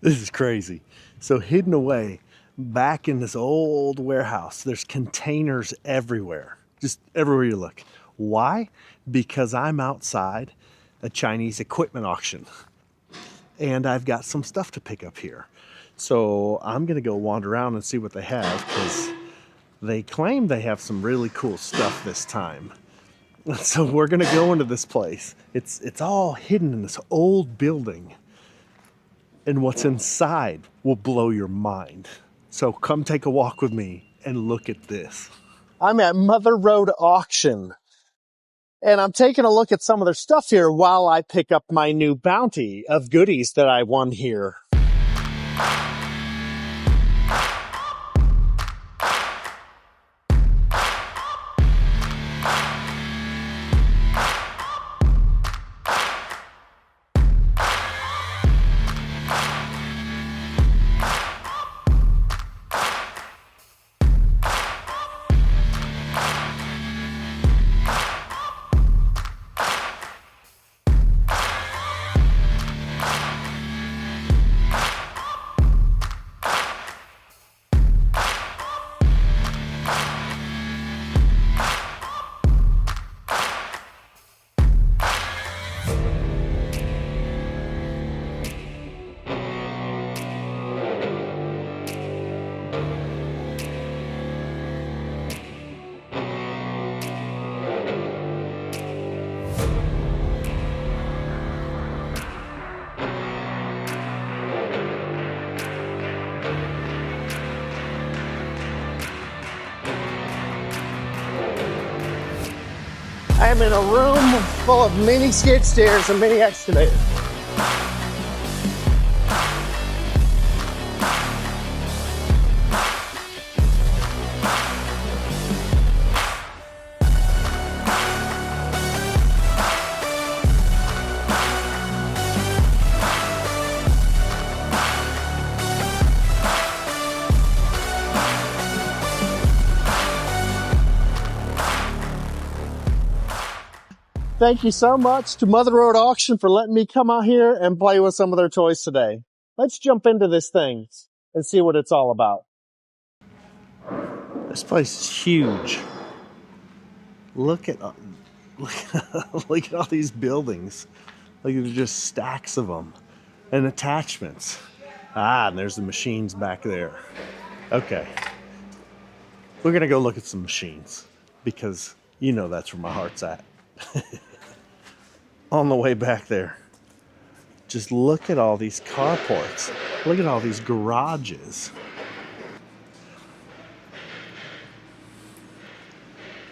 This is crazy. So hidden away back in this old warehouse, there's containers everywhere, just everywhere you look. Why? Because I'm outside a Chinese equipment auction and I've got some stuff to pick up here. So I'm gonna go wander around and see what they have because they claim they have some really cool stuff this time. So we're gonna go into this place. It's all hidden in this old building. And what's inside will blow your mind. So come take a walk with me and look at this. I'm at Mother Road Auction, and I'm taking a look at some of their stuff here while I pick up my new bounty of goodies that I won here. I am in a room full of mini skid steers and mini excavators. Thank you so much to Mother Road Auction for letting me come out here and play with some of their toys today. Let's jump into this thing and see what it's all about. This place is huge. Look at look at all these buildings. Like there's just stacks of them and attachments. Ah, and there's the machines back there. Okay. We're gonna go look at some machines because you know that's where my heart's at. On the way back there, just look at all these carports. Look at all these garages.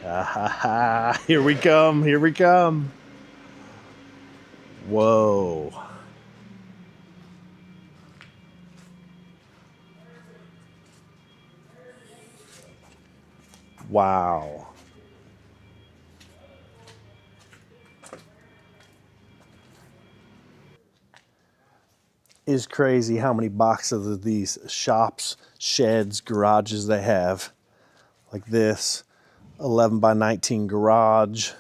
Ah, here we come, here we come. Whoa. Wow. Is crazy how many boxes of these shops, sheds, garages they have. Like this 11 by 19 garage,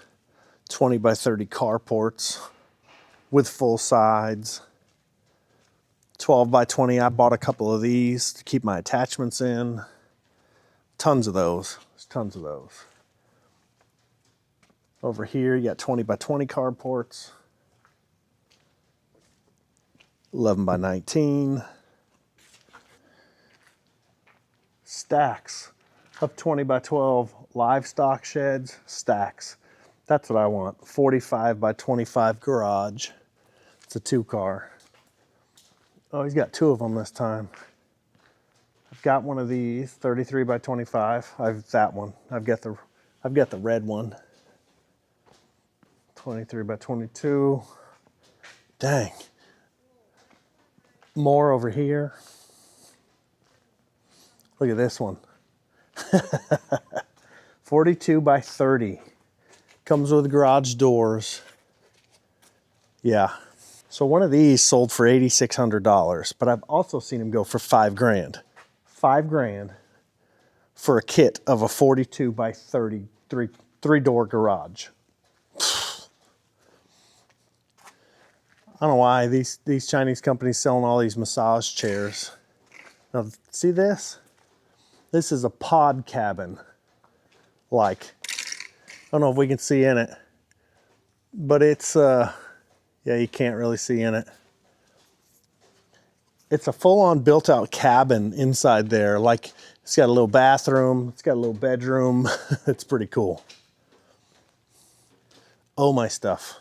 20 by 30 carports with full sides. 12 by 20, I bought a couple of these to keep my attachments in. Tons of those, there's tons of those. Over here, you got 20 by 20 carports. 11 by 19. Stacks of 20 by 12 livestock sheds, stacks. That's what I want. 45 by 25 garage. It's a 2-car. Oh, he's got 2 of them this time. I've got one of these, 33 by 25. I've that one. I've got the red one. 23 by 22. Dang. More over here. Look at this one. 42 by 30. Comes with garage doors. Yeah. So one of these sold for $8,600, but I've also seen them go for $5,000. $5,000 for a kit of a 42 by 30 three-door garage. I don't know why these Chinese companies selling all these massage chairs. Now, see this? This is a pod cabin. Like, I don't know if we can see in it, but it's, yeah, you can't really see in it. It's a full-on built-out cabin inside there. Like, it's got a little bathroom, it's got a little bedroom. It's pretty cool. Oh, my stuff.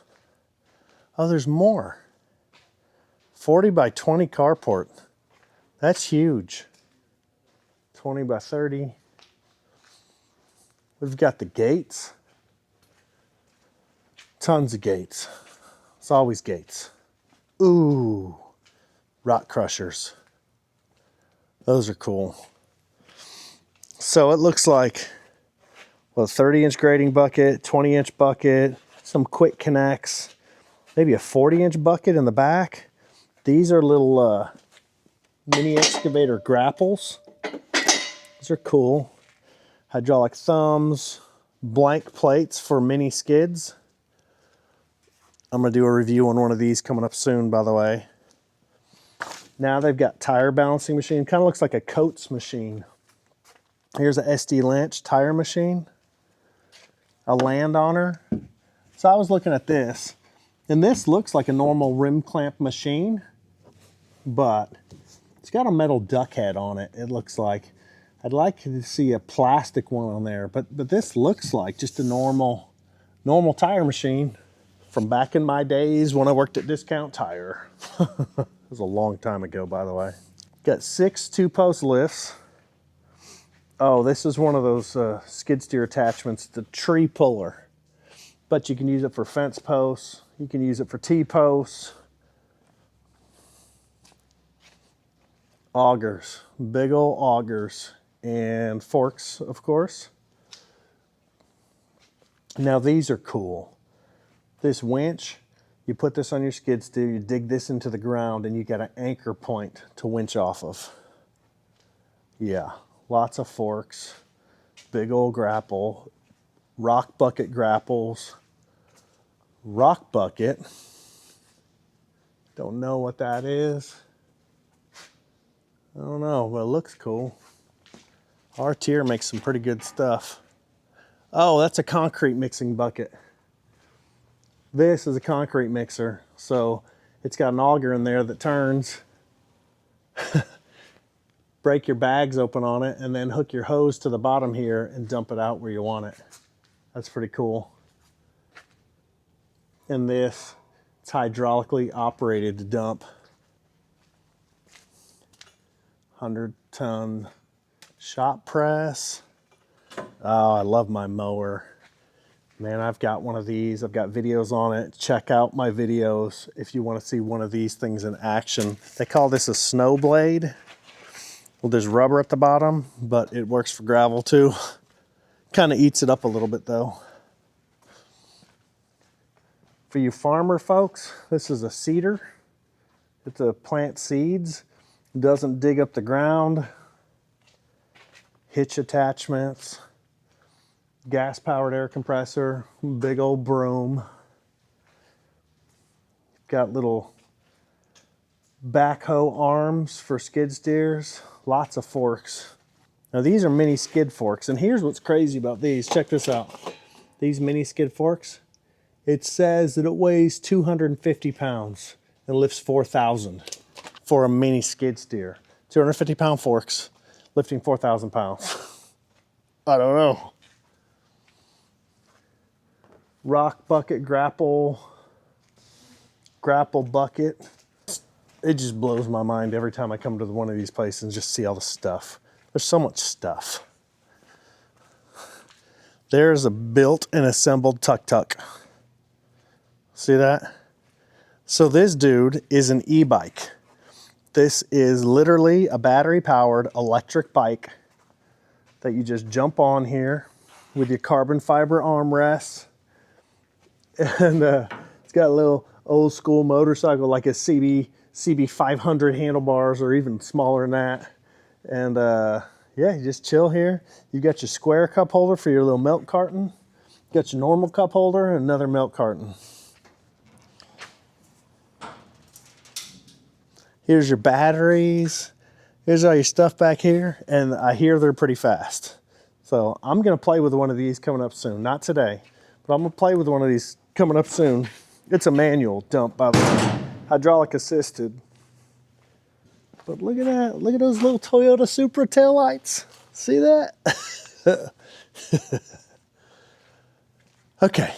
Oh, there's more. 40 by 20 carport. That's huge. 20 by 30. We've got the gates. Tons of gates. It's always gates. Ooh, rock crushers. Those are cool. So it looks like, well, a 30-inch grading bucket, 20-inch bucket, some quick connects, maybe a 40-inch bucket in the back. These are little mini excavator grapples. These are cool. Hydraulic thumbs, blank plates for mini skids. I'm gonna do a review on one of these coming up soon, by the way. Now they've got tire balancing machine. Kind of looks like a Coates machine. Here's a SD Lynch tire machine. A landowner. So I was looking at this, and this looks like a normal rim clamp machine, but it's got a metal duck head on it, it looks like. I'd like to see a plastic one on there, but this looks like just a normal tire machine from back in my days when I worked at Discount Tire. It was a long time ago, by the way. Got 6 2-post lifts. Oh, this is one of those skid steer attachments, the tree puller. But you can use it for fence posts. You can use it for T-posts. Augers, big old augers. And forks, of course. Now these are cool. This winch, you put this on your skid steer, you dig this into the ground, and you got an anchor point to winch off of. Yeah, lots of forks, big old grapple, rock bucket grapples, rock bucket. Don't know what that is. I don't know, but it looks cool. Our tier makes some pretty good stuff. Oh, that's a concrete mixing bucket. This is a concrete mixer. So it's got an auger in there that turns. Break your bags open on it and then hook your hose to the bottom here and dump it out where you want it. That's pretty cool. And this, it's hydraulically operated to dump. 100-ton shop press. Oh, I love my mower. Man, I've got one of these. I've got videos on it. Check out my videos if you want to see one of these things in action. They call this a snow blade. Well, there's rubber at the bottom, but it works for gravel too. Kind of eats it up a little bit though. For you farmer folks, this is a seeder. It's a plant seeds. It doesn't dig up the ground. Hitch attachments, gas-powered air compressor, big old broom. Got little backhoe arms for skid steers, lots of forks. Now these are mini skid forks, and here's what's crazy about these. Check this out. These mini skid forks, it says that it weighs 250 pounds and lifts 4,000 for a mini skid steer. 250-pound forks. Lifting 4,000 pounds. I don't know. Rock bucket grapple bucket. It just blows my mind every time I come to one of these places and just see all the stuff. There's so much stuff. There's a built and assembled tuk-tuk. See that? So this dude is an e-bike. This is literally a battery-powered electric bike that you just jump on here with your carbon fiber armrests. And it's got a little old school motorcycle like a CB 500 handlebars or even smaller than that. And yeah, you just chill here. You've got your square cup holder for your little milk carton. You got your normal cup holder and another milk carton. Here's your batteries. Here's all your stuff back here. And I hear they're pretty fast. So I'm going to play with one of these coming up soon. Not today, but I'm going to play with one of these coming up soon. It's a manual dump, by the way. Hydraulic assisted. But look at that. Look at those little Toyota Supra taillights. See that? Okay.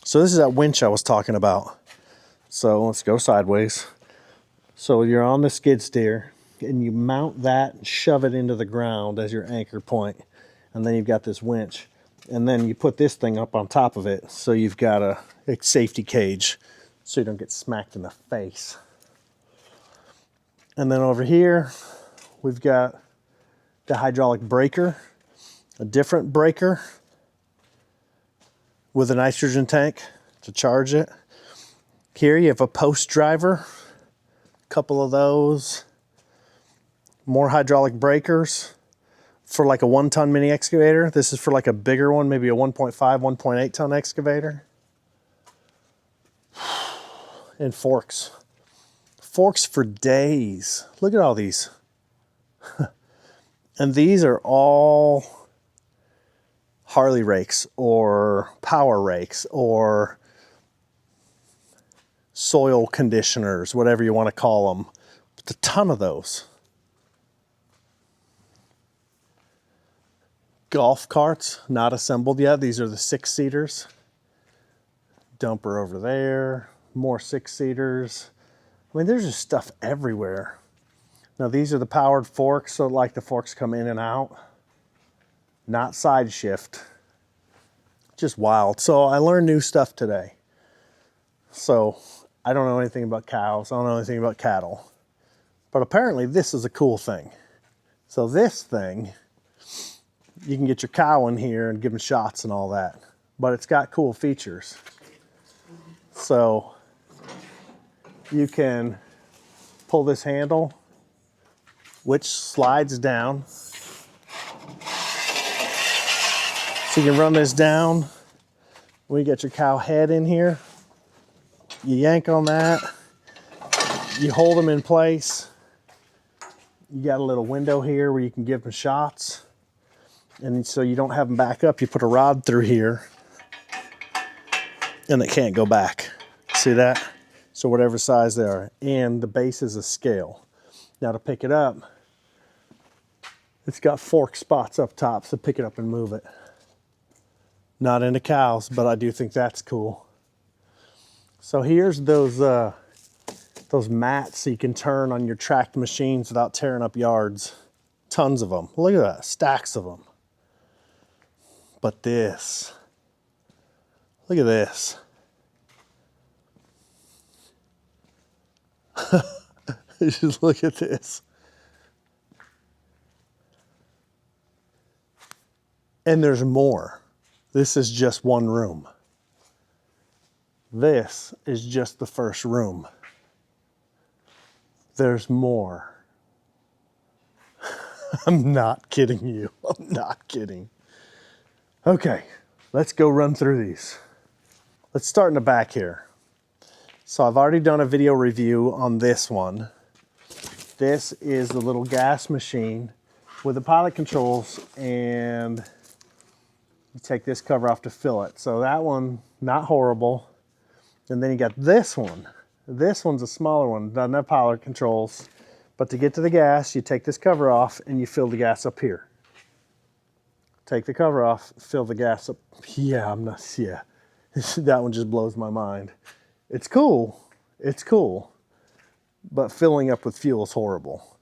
So this is that winch I was talking about. So let's go sideways. So you're on the skid steer and you mount that and shove it into the ground as your anchor point. And then you've got this winch. And then you put this thing up on top of it. So you've got a safety cage so you don't get smacked in the face. And then over here, we've got the hydraulic breaker, a different breaker with a nitrogen tank to charge it. Here you have a post driver, a couple of those, more hydraulic breakers for like a 1-ton mini excavator. This is for like a bigger one, maybe a 1.5, 1.8 ton excavator. And forks. Forks for days. Look at all these. And these are all Harley rakes or power rakes or soil conditioners, whatever you want to call them. It's a ton of those. Golf carts, not assembled yet. These are the 6-seaters. Dumper over there. More 6-seaters. I mean, there's just stuff everywhere. Now, these are the powered forks, so like the forks come in and out. Not side shift. Just wild. So I learned new stuff today. So I don't know anything about cows. I don't know anything about cattle. But apparently this is a cool thing. So this thing, you can get your cow in here and give them shots and all that. But it's got cool features. So you can pull this handle, which slides down. So you can run this down. When you get your cow head in here, you yank on that, you hold them in place. You got a little window here where you can give them shots. And so you don't have them back up, you put a rod through here and it can't go back. See that? So whatever size they are. And the base is a scale. Now to pick it up, it's got fork spots up top, so pick it up and move it. Not into cows, but I do think that's cool. So here's those mats so you can turn on your tracked machines without tearing up yards. Tons of them. Look at that, stacks of them. But this, look at this. Just look at this. And there's more. This is just one room. This is just the first room. There's more. I'm not kidding you. I'm not kidding. Okay, let's go run through these. Let's start in the back here. So I've already done a video review on this one. This is the little gas machine with the pilot controls, and you take this cover off to fill it. So that one, not horrible. And then you got this one. This one's a smaller one, doesn't have pilot controls. But to get to the gas, you take this cover off and you fill the gas up here. Take the cover off, fill the gas up. Yeah, that one just blows my mind. It's cool, but filling up with fuel is horrible.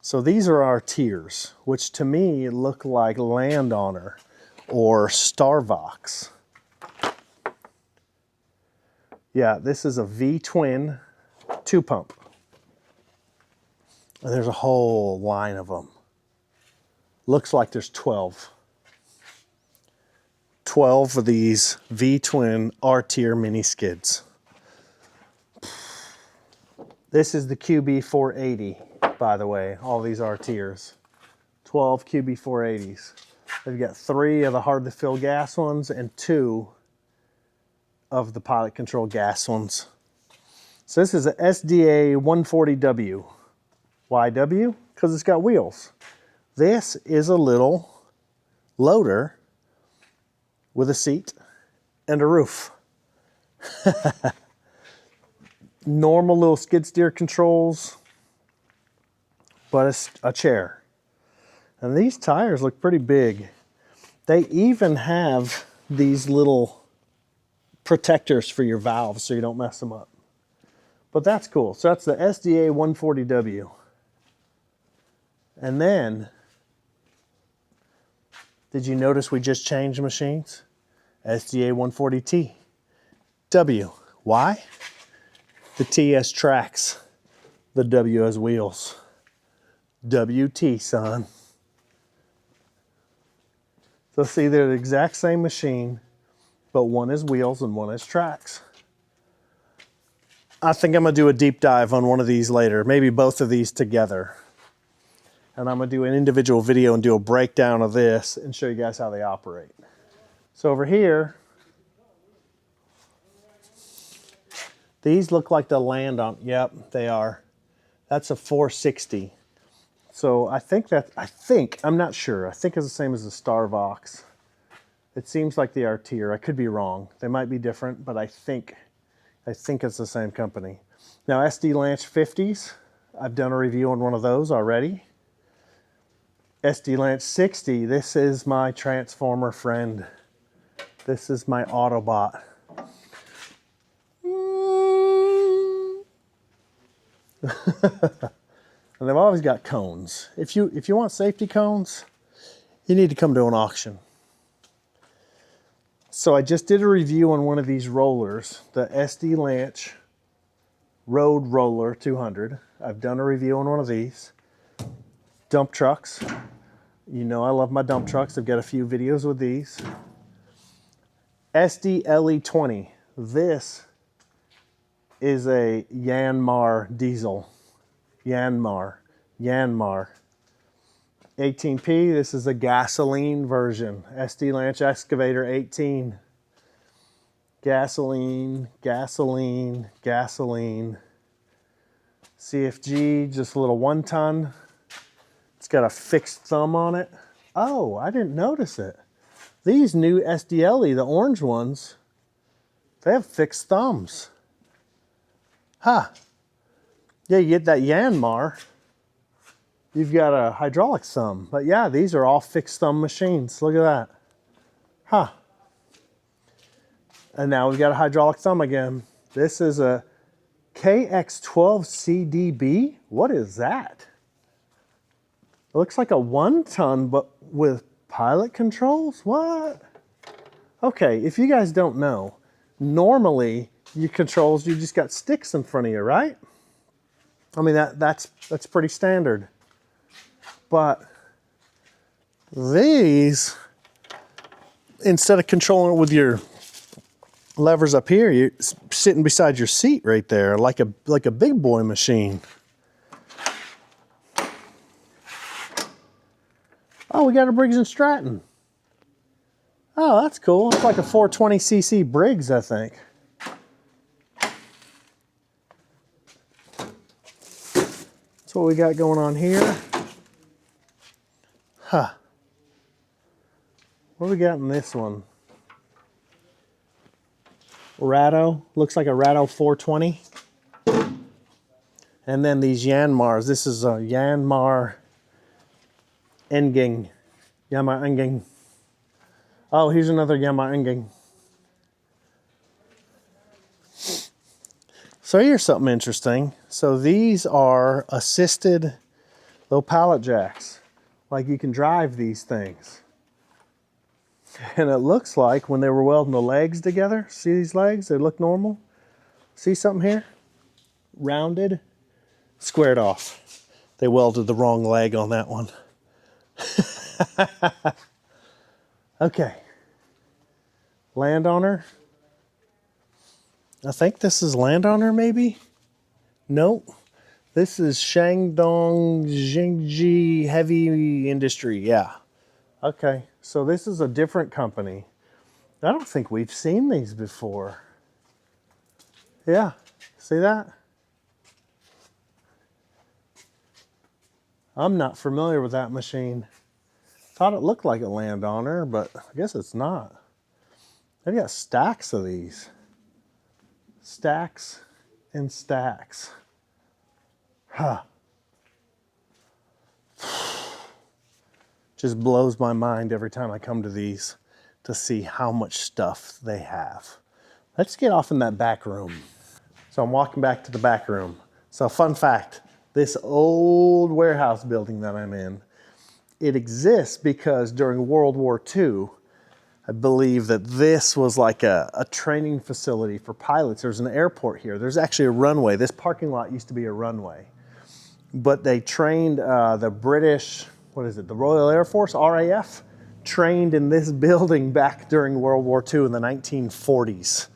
So these are our tiers, which to me look like Land Honor or Starvox. Yeah, this is a V-twin 2-pump. And there's a whole line of them. Looks like there's 12. 12 of these V-twin R-tier mini skids. This is the QB480, by the way, all these R-tiers. 12 QB480s. They've got 3 of the hard to fill gas ones and 2 of the pilot control gas ones. So this is a SDA 140W. Why W? Because it's got wheels. This is a little loader with a seat and a roof. Normal little skid steer controls, but it's a chair. And these tires look pretty big. They even have these little protectors for your valves so you don't mess them up. But that's cool. So that's the SDA 140W. And then, did you notice we just changed machines? SDA 140T. W. Why? The T has tracks. The W has wheels. WT, son. So see, they're the exact same machine, but one has wheels and one has tracks. I think I'm gonna do a deep dive on one of these later, maybe both of these together. And I'm gonna do an individual video and do a breakdown of this and show you guys how they operate. So over here, these look like the land on, yep, they are. That's a 460. So I'm not sure. I think it's the same as the Starvox. It seems like they are tier. I could be wrong. They might be different, but I think it's the same company. Now SD Lanch 50s, I've done a review on one of those already. SD Lanch 60, this is my transformer friend. This is my Autobot. And they've always got cones. If you want safety cones, you need to come to an auction. So I just did a review on one of these rollers, the SD Lanch Road Roller 200. I've done a review on one of these. Dump trucks. You know I love my dump trucks. I've got a few videos with these. SD LE20. This is a Yanmar diesel. Yanmar. 18P, this is a gasoline version. SD Lanch Excavator 18. Gasoline. CFG, just a little 1 ton. It's got a fixed thumb on it. Oh, I didn't notice it. These new SDLE, the orange ones, they have fixed thumbs. Huh. Yeah, you get that Yanmar, you've got a hydraulic thumb. But yeah, these are all fixed thumb machines. Look at that. Huh. And now we've got a hydraulic thumb again. This is a KX12CDB. What is that? It looks like a 1 ton, but with pilot controls? What? Okay, if you guys don't know, normally your controls, you just got sticks in front of you, right? I mean, that's pretty standard. But these, instead of controlling it with your levers up here, you're sitting beside your seat right there, like a big boy machine. Oh, we got a Briggs & Stratton. Oh, that's cool. It's like a 420cc Briggs, I think. That's what we got going on here. Huh. What do we got in this one? Ratto. Looks like a Ratto 420. And then these Yanmars. This is a Yanmar Enging. Yanmar Enging. Oh, here's another Yanmar Enging. So here's something interesting. So these are assisted little pallet jacks. Like you can drive these things. And it looks like when they were welding the legs together, see these legs? They look normal. See something here? Rounded, squared off. They welded the wrong leg on that one. Okay. Landowner. I think this is Landowner, maybe? Nope. This is Shandong Jingji Heavy Industry. Yeah. Okay. So this is a different company. I don't think we've seen these before. Yeah, see that? I'm not familiar with that machine. Thought it looked like a landowner, but I guess it's not. They've got stacks of these. Stacks and stacks. Huh. Just blows my mind every time I come to these to see how much stuff they have. Let's get off in that back room. So I'm walking back to the back room. So fun fact, this old warehouse building that I'm in, it exists because during World War II, I believe that this was like a training facility for pilots. There's an airport here. There's actually a runway. This parking lot used to be a runway. But they trained the British, the Royal Air Force, RAF, trained in this building back during World War II in the 1940s.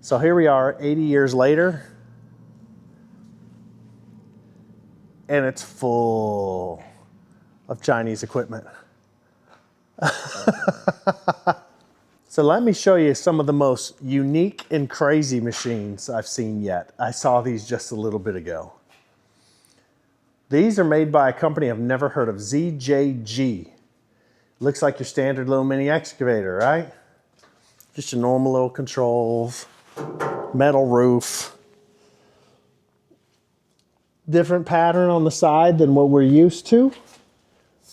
So here we are 80 years later, and it's full of Chinese equipment. So let me show you some of the most unique and crazy machines I've seen yet. I saw these just a little bit ago. These are made by a company I've never heard of, ZJG. Looks like your standard little mini excavator, right? Just your normal little controls, metal roof. Different pattern on the side than what we're used to.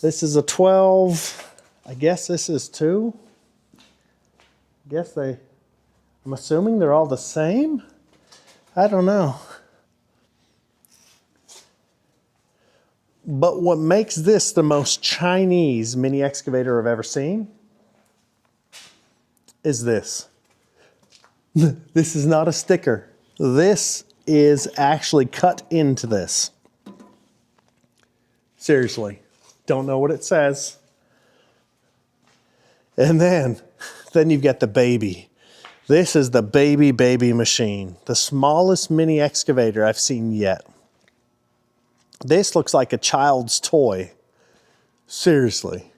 This is a 12, I guess this is 2. I'm assuming they're all the same? I don't know. But what makes this the most Chinese mini excavator I've ever seen is this. This is not a sticker. This is actually cut into this. Seriously, don't know what it says. And then you've got the baby. This is the baby machine. The smallest mini excavator I've seen yet. This looks like a child's toy. Seriously.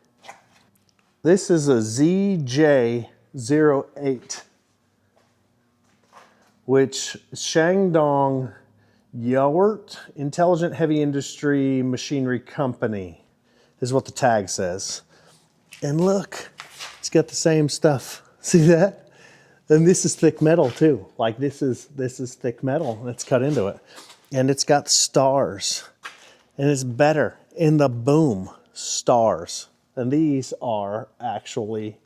This is a ZJ08, which Shandong Yawert Intelligent Heavy Industry Machinery Company is what the tag says. And look, it's got the same stuff. See that? And this is thick metal too. Like this is thick metal that's cut into it. And it's got stars. And it's better in the boom stars. And these are actually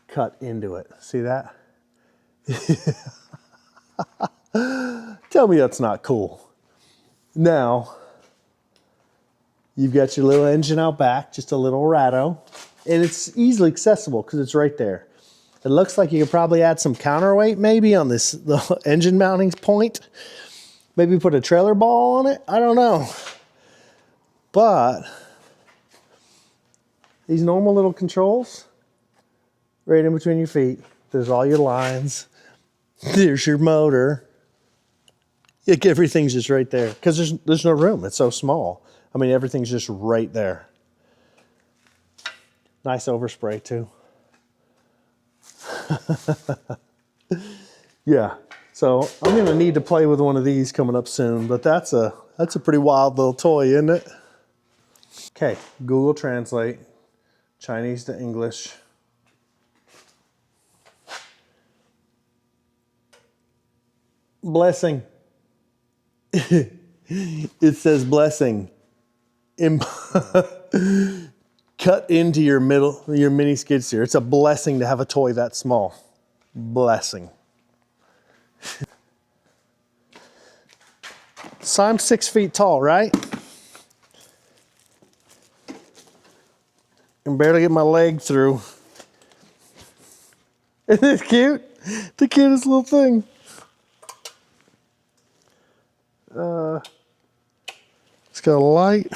cut into it. See that? Tell me that's not cool. Now, you've got your little engine out back, just a little ratto. And it's easily accessible because it's right there. It looks like you could probably add some counterweight maybe on the engine mounting point. Maybe put a trailer ball on it. I don't know. But these normal little controls, right in between your feet. There's all your lines. There's your motor. Everything's just right there. Because there's no room. It's so small. I mean, everything's just right there. Nice overspray too. Yeah. So I'm going to need to play with one of these coming up soon. But that's a pretty wild little toy, isn't it? Okay, Google Translate, Chinese to English. Blessing. It says blessing. Cut into your mini skid steer. It's a blessing to have a toy that small. Blessing. So I'm 6 feet tall, right? I can barely get my leg through. Isn't this cute? The cutest little thing. It's got a light.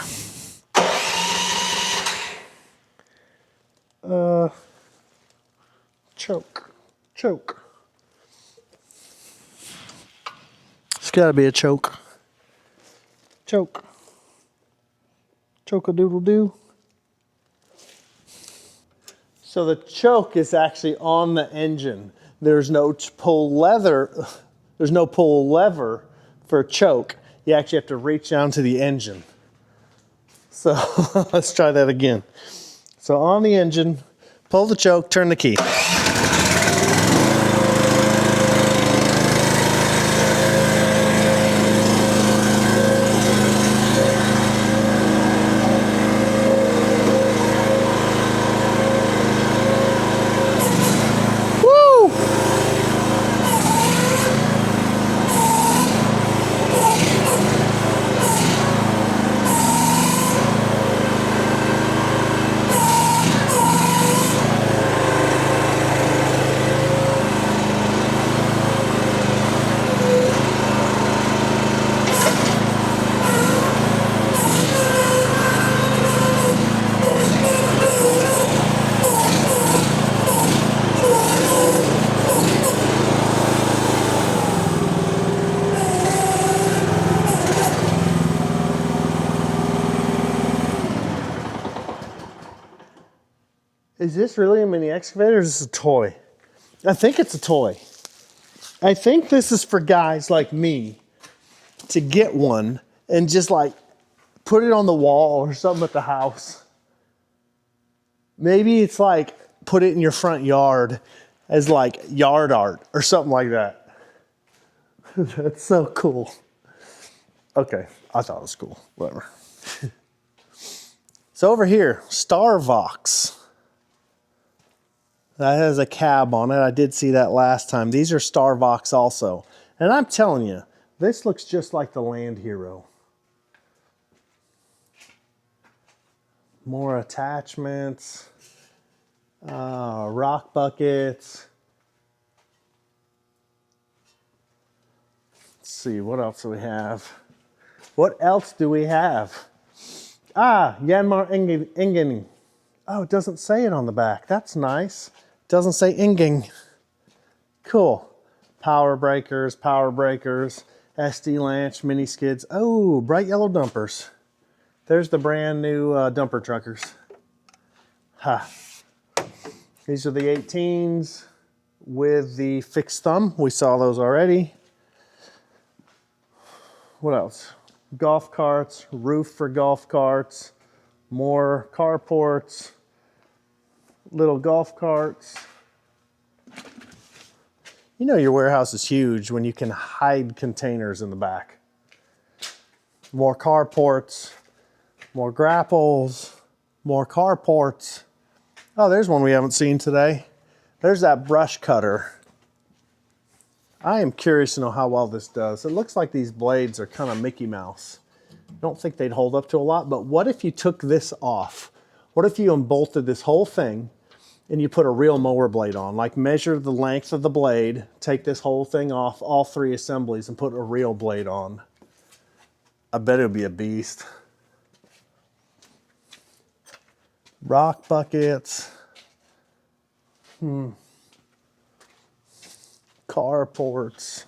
Choke. It's got to be a choke. Choke-a-doodle-doo. So the choke is actually on the engine. There's no pull lever. There's no pull lever for choke. You actually have to reach down to the engine. So let's try that again. So on the engine, pull the choke, turn the key. Is this really a mini excavator or is this a toy? I think it's a toy. I think this is for guys like me to get one and just like put it on the wall or something at the house. Maybe it's like put it in your front yard as like yard art or something like that. That's so cool. Okay, I thought it was cool, whatever. So over here, Starvox. That has a cab on it. I did see that last time. These are Starvox also. And I'm telling you, this looks just like the Land Hero. More attachments. Rock buckets. Let's see, what else do we have? What else do we have? Yanmar Ingen. Oh, it doesn't say it on the back. That's nice. It doesn't say Inging. Cool. Power breakers, SD Lanch, mini skids. Oh, bright yellow dumpers. There's the brand new dumper truckers. Ha. These are the 18s with the fixed thumb. We saw those already. What else? Golf carts, roof for golf carts, more carports, little golf carts. You know your warehouse is huge when you can hide containers in the back. More carports, more grapples, more carports. Oh, there's one we haven't seen today. There's that brush cutter. I am curious to know how well this does. It looks like these blades are kind of Mickey Mouse. I don't think they'd hold up to a lot, but what if you took this off? What if you unbolted this whole thing and you put a real mower blade on? Like measure the length of the blade, take this whole thing off, all three assemblies, and put a real blade on. I bet it would be a beast. Rock buckets. Carports.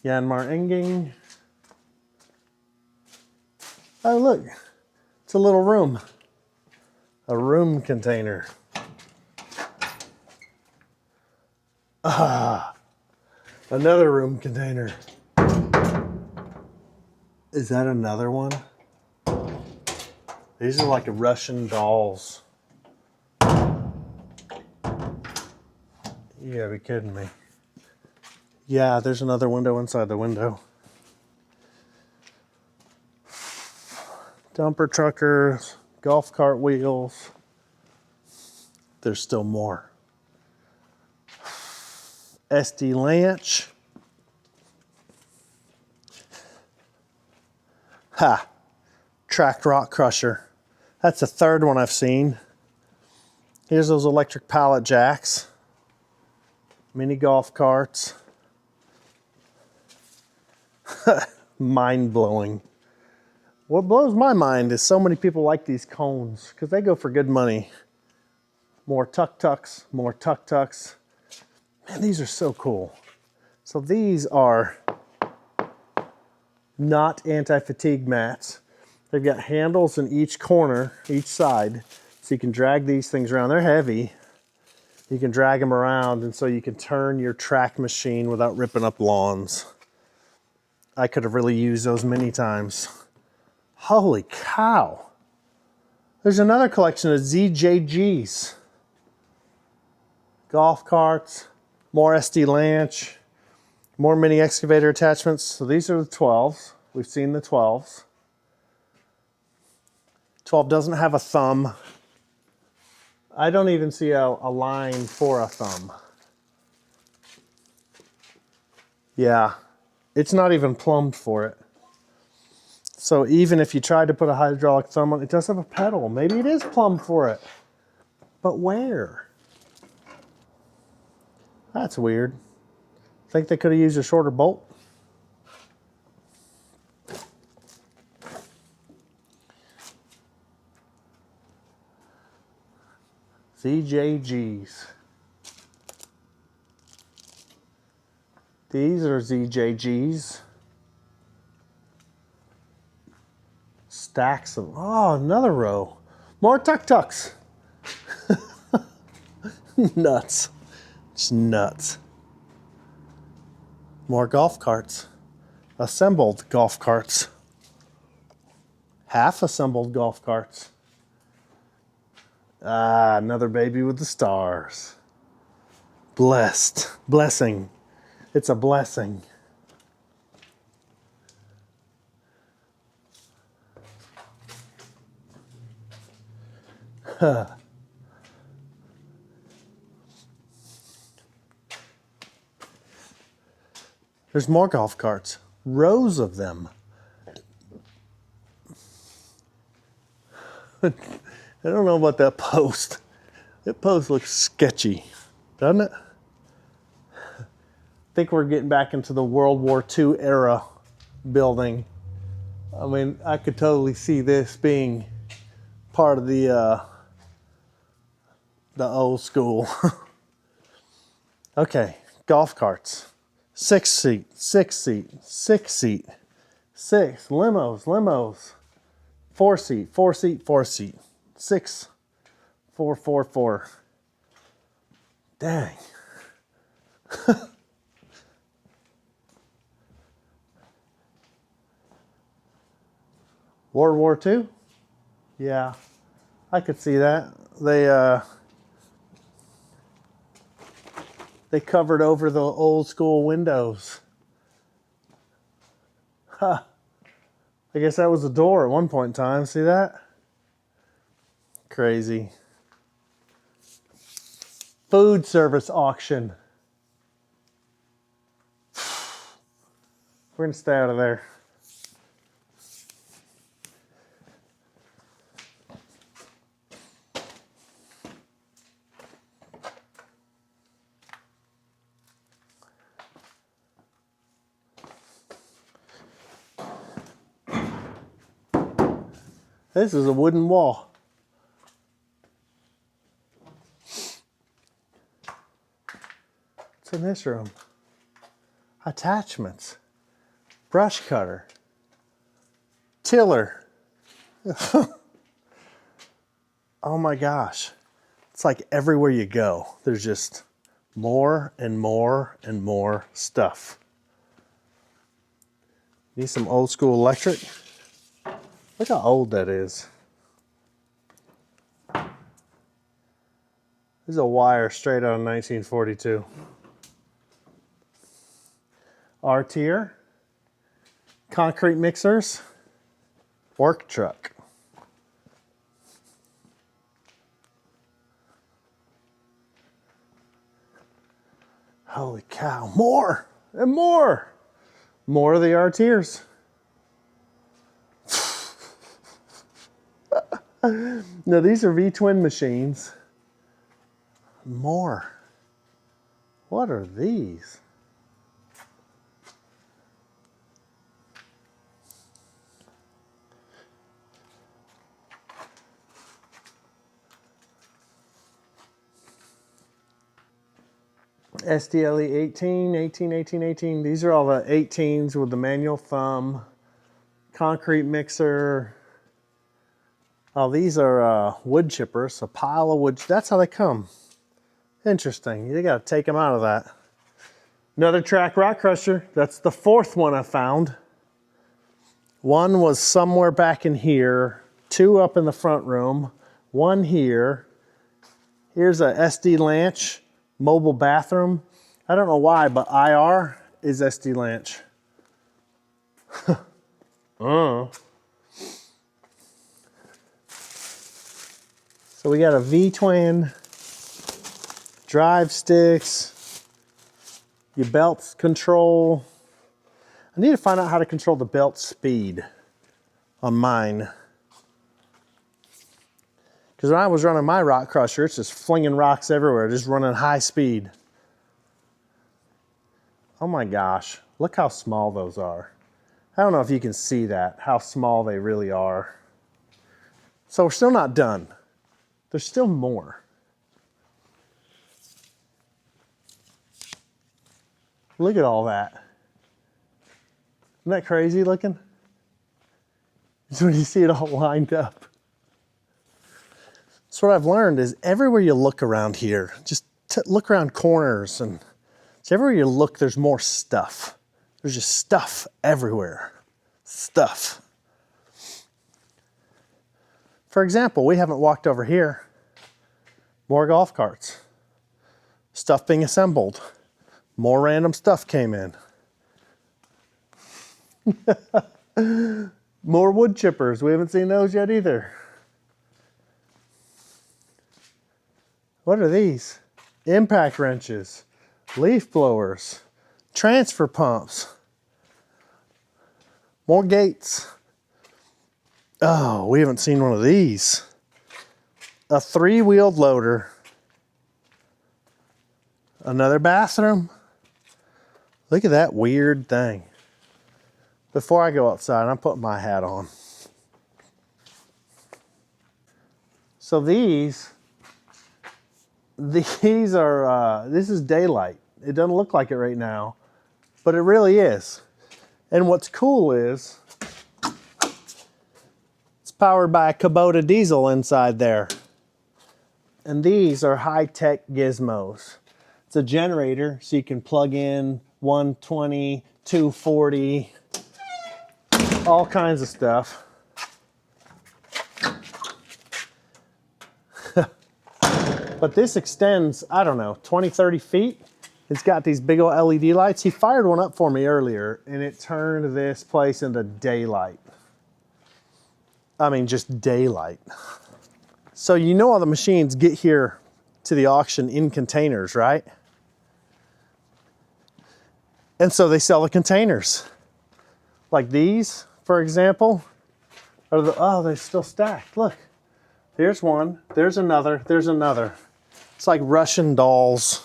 Yanmar Enging. Oh, look. It's a little room. A room container. Another room container. Is that another one? These are like Russian dolls. You gotta be kidding me. Yeah, there's another window inside the window. Dumper truckers, golf cart wheels. There's still more. SD Lanch. Ha! Tracked rock crusher. That's the third one I've seen. Here's those electric pallet jacks. Mini golf carts. Mind-blowing. What blows my mind is so many people like these cones because they go for good money. More tuk-tuks, more tuk-tuks. Man, these are so cool. So these are not anti-fatigue mats. They've got handles in each corner, each side, so you can drag these things around. They're heavy. You can drag them around, and so you can turn your track machine without ripping up lawns. I could have really used those many times. Holy cow. There's another collection of ZJGs. Golf carts, more SD Lanch, more mini excavator attachments. So these are the 12s. We've seen the 12s. 12 doesn't have a thumb. I don't even see a line for a thumb. Yeah, it's not even plumbed for it. So even if you tried to put a hydraulic thumb on it, does have a pedal. Maybe it is plumbed for it. But where? That's weird. Think they could have used a shorter bolt? ZJGs. These are ZJGs. Stacks of, oh, another row. More tuk-tuks. Nuts. Just nuts. More golf carts. Assembled golf carts. Half assembled golf carts. Ah, another baby with the stars. Blessed. Blessing. It's a blessing. Huh. There's more golf carts. Rows of them. I don't know about that post. That post looks sketchy, doesn't it? I think we're getting back into the World War II era building. I mean, I could totally see this being part of the old school. Okay, golf carts. 6 seat, 6 seat, 6 seat, 6 limos, 4 seat, 4 seat, 4 seat, 6, 4, 4, 4. Dang. World War II? Yeah, I could see that. They covered over the old school windows. Huh. I guess that was a door at one point in time. See that? Crazy. Food service auction. We're gonna stay out of there. This is a wooden wall. What's in this room? Attachments. Brush cutter. Tiller. Oh my gosh. It's like everywhere you go, there's just more and more and more stuff. Need some old school electric. Look how old that is. This is a wire straight out of 1942. R-tier. Concrete mixers. Work truck. Holy cow, more and more. More of the R-tiers. No, these are V-twin machines. More. What are these? SDLE 18, 18, 18, 18. These are all the 18s with the manual thumb. Concrete mixer. Oh, these are wood chippers, a pile of wood. That's how they come. Interesting. You got to take them out of that. Another track rock crusher. That's the fourth one I found. One was somewhere back in here, two up in the front room, one here. Here's a SD Lanch mobile bathroom. I don't know why, but IR is SD Lanch. So we got a V-twin, drive sticks, your belt control. I need to find out how to control the belt speed on mine. Because when I was running my rock crusher, it's just flinging rocks everywhere, just running high speed. Oh my gosh, look how small those are. I don't know if you can see that, how small they really are. So we're still not done. There's still more. Look at all that. Isn't that crazy looking? Just when you see it all lined up. So what I've learned is everywhere you look around here, just look around corners, and so everywhere you look, there's more stuff. There's just stuff everywhere. Stuff. For example, we haven't walked over here. More golf carts. Stuff being assembled. More random stuff came in. More wood chippers. We haven't seen those yet either. What are these? Impact wrenches, leaf blowers, transfer pumps, more gates. Oh, we haven't seen one of these. A three-wheeled loader. Another bathroom. Look at that weird thing. Before I go outside, I'm putting my hat on. So these are, this is daylight. It doesn't look like it right now, but it really is. And what's cool is, it's powered by a Kubota diesel inside there. And these are high-tech gizmos. It's a generator, so you can plug in 120, 240, all kinds of stuff. But this extends, I don't know, 20, 30 feet. It's got these big old LED lights. He fired one up for me earlier, and it turned this place into daylight. I mean, just daylight. So you know all the machines get here to the auction in containers, right? And so they sell the containers. Like these, for example, are oh, they're still stacked. Look, there's one, there's another, there's another. It's like Russian dolls.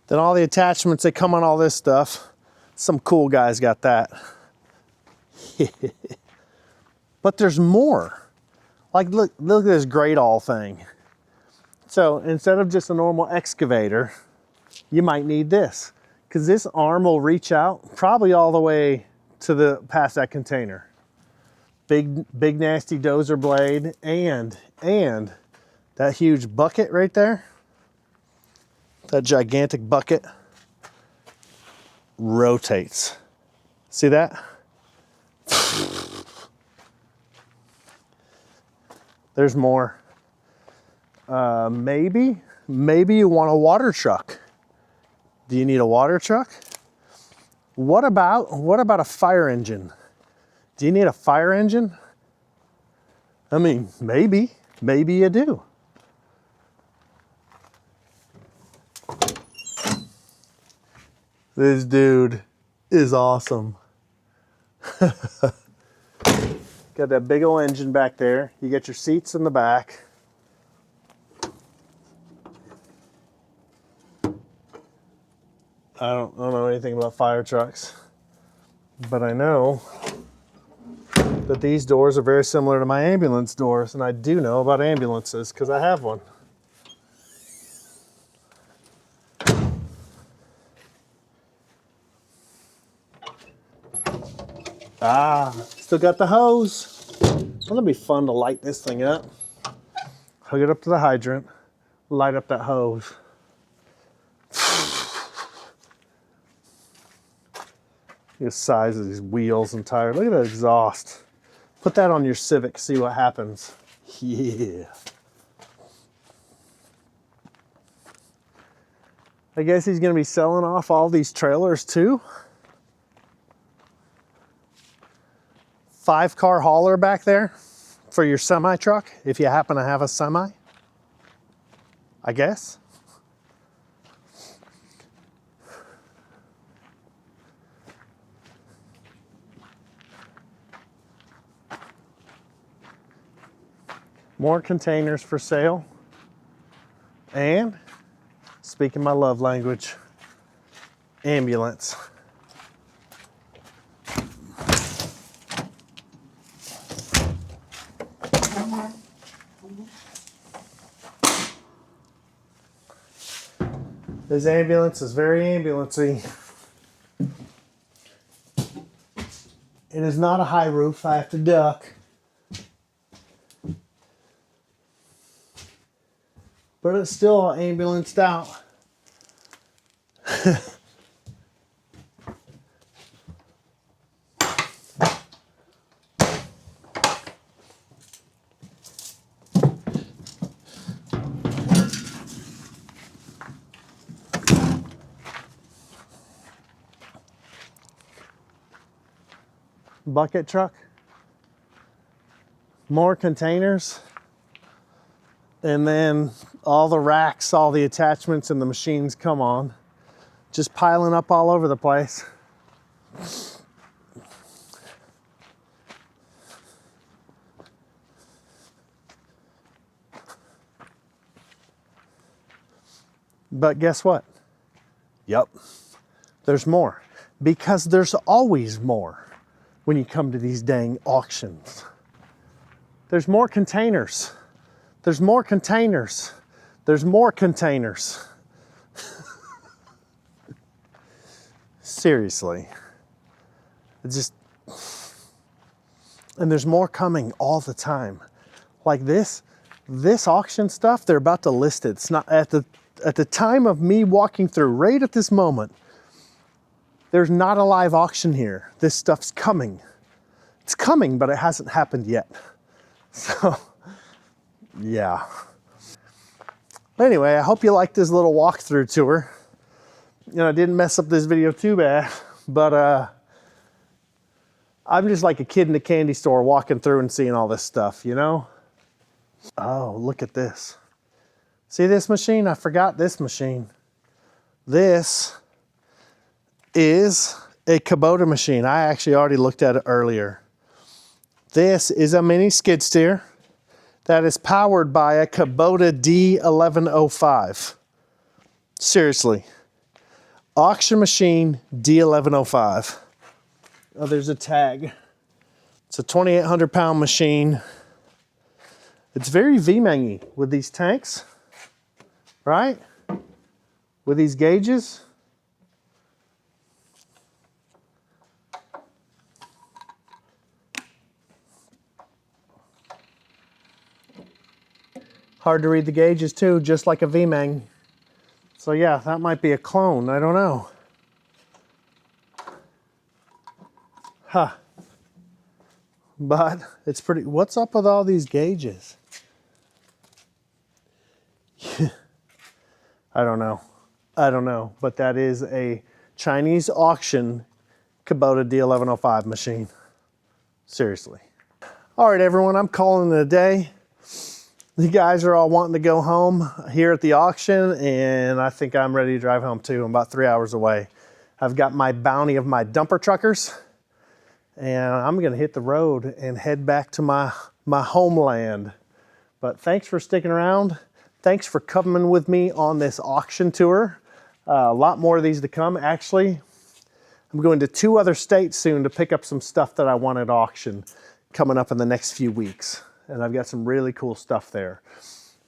Then all the attachments that come on all this stuff, some cool guys got that. But there's more. Like look at this great all thing. So instead of just a normal excavator, you might need this, because this arm will reach out probably all the way to the past that container. Big nasty dozer blade, and that huge bucket right there, that gigantic bucket rotates. See that? There's more. Maybe you want a water truck. Do you need a water truck? What about a fire engine? Do you need a fire engine? I mean, maybe you do. This dude is awesome. Got that big old engine back there. You got your seats in the back. I don't know anything about fire trucks, but I know that these doors are very similar to my ambulance doors, and I do know about ambulances because I have one. Ah, still got the hose. That'll be fun to light this thing up. Hook it up to the hydrant, light up that hose. The size of these wheels and tires. Look at that exhaust. Put that on your Civic, see what happens. Yeah. I guess he's gonna be selling off all these trailers too. 5-car hauler back there for your semi truck, if you happen to have a semi, I guess. More containers for sale. And, speaking my love language, ambulance. This ambulance is very ambulance-y. It is not a high roof, I have to duck. But it's still ambulanced out. Bucket truck. More containers. And then all the racks, all the attachments and the machines come on. Just piling up all over the place. But guess what? Yep, there's more. Because there's always more when you come to these dang auctions. There's more containers. There's more containers. There's more containers. Seriously. It's just, and there's more coming all the time. Like this auction stuff, they're about to list it. It's not at the time of me walking through, right at this moment, there's not a live auction here. This stuff's coming. It's coming, but it hasn't happened yet. So, yeah. Anyway, I hope you liked this little walkthrough tour. You know, I didn't mess up this video too bad, but I'm just like a kid in a candy store walking through and seeing all this stuff, you know? Oh, look at this. See this machine? I forgot this machine. This is a Kubota machine. I actually already looked at it earlier. This is a mini skid steer that is powered by a Kubota D1105. Seriously. Auction machine D1105. Oh, there's a tag. It's a 2,800 pound machine. It's very V-mangy with these tanks, right? With these gauges. Hard to read the gauges too, just like a V-mang. So yeah, that might be a clone, I don't know. Huh. But it's pretty, what's up with all these gauges? I don't know. I don't know, but that is a Chinese auction Kubota D1105 machine. Seriously. All right, everyone, I'm calling it a day. The guys are all wanting to go home here at the auction, and I think I'm ready to drive home too. I'm about 3 hours away. I've got my bounty of my dumper truckers, and I'm gonna hit the road and head back to my homeland. But thanks for sticking around. Thanks for coming with me on this auction tour. A lot more of these to come. Actually, I'm going to 2 other states soon to pick up some stuff that I want at auction coming up in the next few weeks. And I've got some really cool stuff there.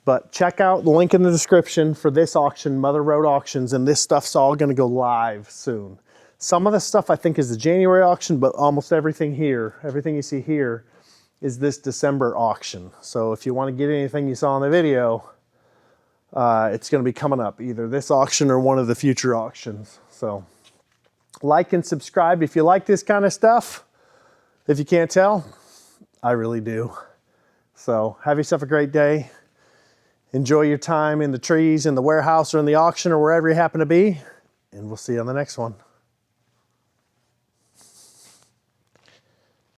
But check out the link in the description for this auction, Mother Road Auctions, and this stuff's all gonna go live soon. Some of the stuff I think is the January auction, but almost everything here, everything you see here is this December auction. So if you want to get anything you saw in the video, it's going to be coming up, either this auction or one of the future auctions. So like and subscribe if you like this kind of stuff. If you can't tell, I really do. So have yourself a great day. Enjoy your time in the trees, in the warehouse, or in the auction, or wherever you happen to be. And we'll see you on the next one.